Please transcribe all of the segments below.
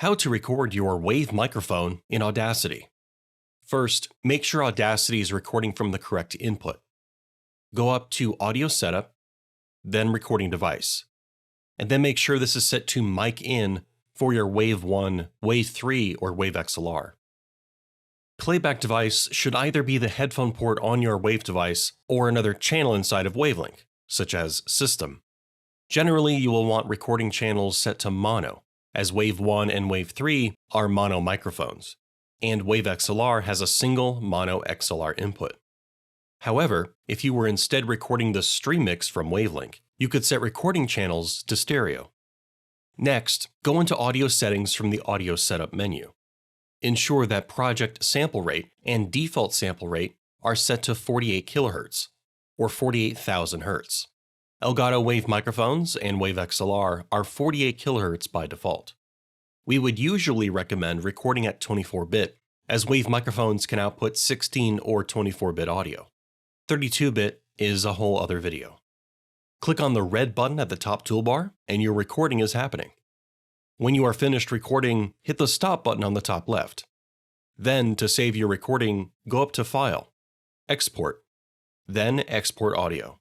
How to record your Wave microphone in Audacity. First, make sure Audacity is recording from the correct input. Go up to Audio Setup, then Recording Device, and then make sure this is set to Mic In for your Wave 1, Wave 3, or Wave XLR. Playback device should either be the headphone port on your Wave device or another channel inside of Wavelink, such as System. Generally, you will want recording channels set to mono, as Wave 1 and Wave 3 are mono microphones, and Wave XLR has a single mono XLR input. However, if you were instead recording the stream mix from Wavelink, you could set recording channels to stereo. Next, go into Audio Settings from the Audio Setup menu. Ensure that project sample rate and default sample rate are set to 48 kHz, or 48,000 Hz. Elgato Wave microphones and Wave XLR are 48 kHz by default. We would usually recommend recording at 24-bit, as Wave microphones can output 16 or 24-bit audio. 32-bit is a whole other video. Click on the red button at the top toolbar, and your recording is happening. When you are finished recording, hit the stop button on the top left. Then, to save your recording, go up to File, Export, then Export Audio.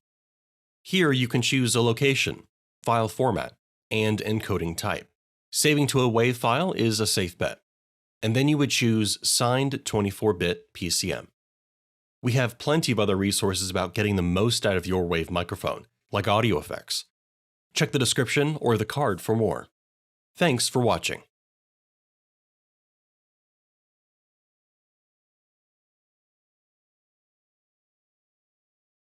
Here you can choose a location, file format, and encoding type. Saving to a WAV file is a safe bet. And then you would choose Signed 24-bit PCM. We have plenty of other resources about getting the most out of your Wave microphone, like audio effects. Check the description or the card for more. Thanks for watching.